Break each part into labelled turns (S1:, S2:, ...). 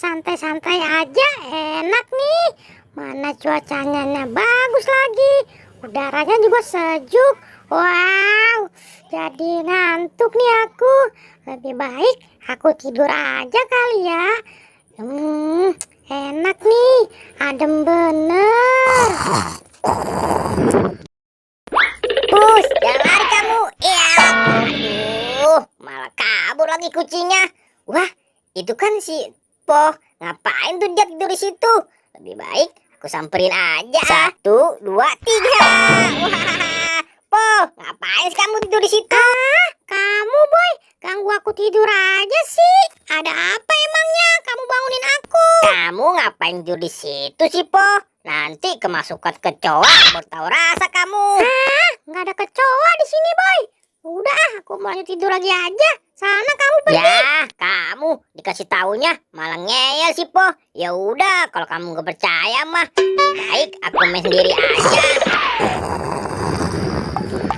S1: santai-santai aja, enak nih. Mana cuacanya bagus lagi, udaranya juga sejuk. Wow, jadi ngantuk nih aku. Lebih baik aku tidur aja kali ya. Enak nih, adem bener. Jangan lari kamu. Ya, aduh, malah kabur lagi kucingnya. Wah, itu kan si Po. Ngapain tuh dia tidur di situ? Lebih baik aku samperin aja. 1, 2, 3. Wah, Po, ngapain kamu tidur di situ? Kamu Boy, ganggu aku tidur aja sih. Ada apa emangnya? Kamu bangunin aku. Kamu ngapain tidur di situ sih, Po? Nanti kemasukan kecoa, baru tahu rasa kamu. Nggak ada kecoa di sini, Boy. Udah, aku mau tidur lagi aja. Sana kamu pergi. Ya, kamu dikasih taunya malah ngeyel sih, Po. Ya udah, kalau kamu nggak percaya mah, baik aku main sendiri aja.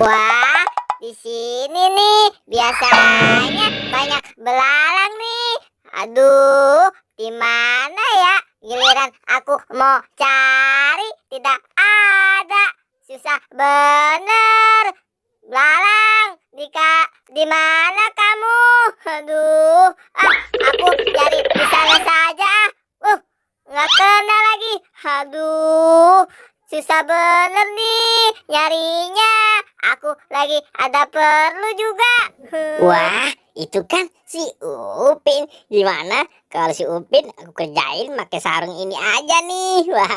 S1: Wah, di sini nih biasanya banyak belalang nih. Aduh, di mana ya? Giliran aku mau cari tidak ada. Susah bener. Belalang, di mana kamu? Aduh, aku cari di sana saja. Nggak kena lagi. Aduh, susah bener nih nyarinya. Aku lagi ada perlu juga. Wah, itu kan si Upin. Gimana kalau si Upin aku kerjain pakai sarung ini aja nih. Wah,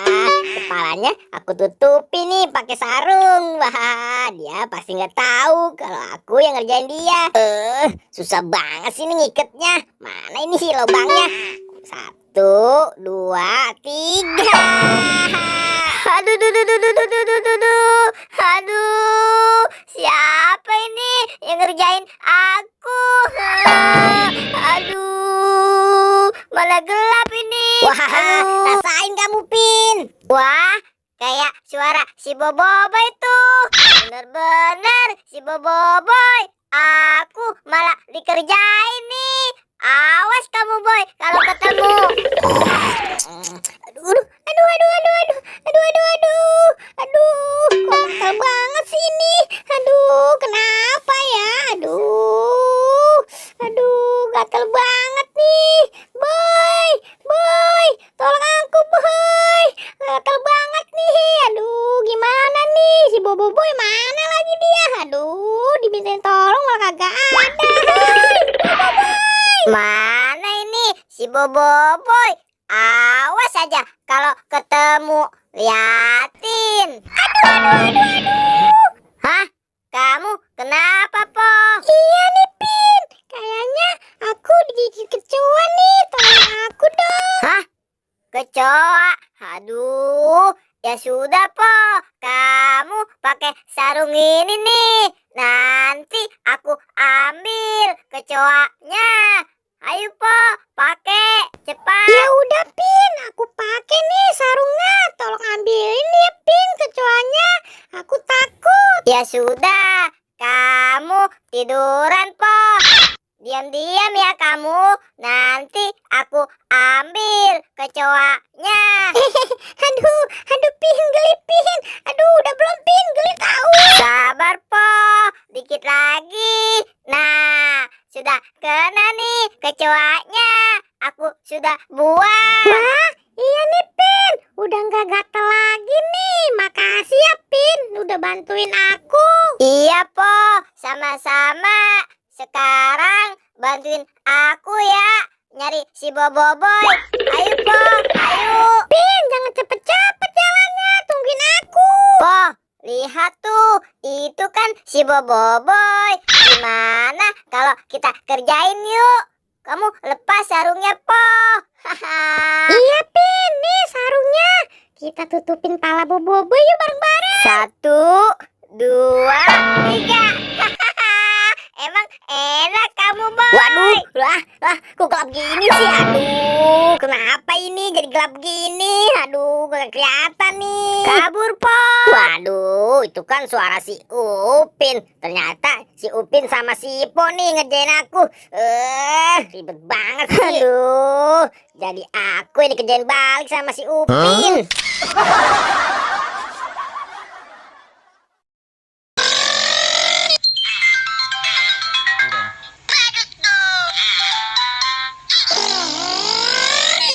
S1: kepalanya aku tutupin nih pakai sarung. Wah, dia pasti nggak tahu kalau aku yang ngerjain dia. Susah banget sih ini ngiketnya. Mana ini sih lubangnya? 1, 2, 3. Aduh, siapa ini yang ngerjain aku? Aduh, malah gelap ini. Wah, rasain kamu, Pin. Wah, kayak suara si Boboiboy tuh. Bener-bener si Boboiboy. Aku malah dikerjain nih. Awas kamu, Boy, kalau ketemu. Aduh, kok gatal banget sih ini. Aduh, kenapa ya? Aduh, gatal banget nih. Boy, tolong aku, Boy. Gatal banget nih. Aduh, gimana nih? Si Boboiboy mana lagi dia? Aduh, dimintain tolong malah kagak ada. Boboiboy. Mana ini si Boboiboy? Awas aja kalau ketemu, liatin. Aduh. Hah? Kamu kenapa, Po? Iya nih, Pin. Kayaknya aku digigit kecoa nih. Tolong aku dong. Hah? Kecoa? Aduh, ya sudah, Po. Kamu pakai sarung ini nih. Nanti aku ambil kecoanya. Ayo, Po, pakai cepat. Ya udah, Pin, aku pakai nih sarungnya. Tolong ambilin ya, Pin, kecoanya. Aku takut. Ya sudah, kamu tiduran, Po. Diam-diam ya kamu. Nanti aku ambil kecoanya. Aduh, Pin, geli, Pin. Aduh, udah belum, Pin, geli tahu. Sabar, Po, dikit lagi. Nah, sudah kena nih kecoanya. Aku sudah buang. Wah, iya nih, Pin. Udah nggak gatel lagi nih. Makasih ya, Pin. Udah bantuin aku. Iya, Po. Sama-sama. Sekarang bantuin aku ya. Nyari si Boboiboy. Ayo, Po. Ayo. Pin, jangan cepet-cepet jalannya. Tungguin aku. Po, lihat tuh. Itu kan si Boboiboy. Gimana kalau kita kerjain yuk? Kamu lepas sarungnya, Po. Iya, Pin, nih sarungnya. Kita tutupin pala Boboiboy yuk bareng-bareng. 1, 2, 3. Emang enak kamu, Boy. Waduh, kok gelap gini sih? Aduh, kenapa ini jadi gelap gini? Aduh, gak kelihatan nih. Kabur, Po. Waduh, itu kan suara si Upin. Ternyata si Upin sama si Po nih ngerjain aku. Ribet banget sih. Aduh, jadi aku yang dikerjain balik sama si Upin.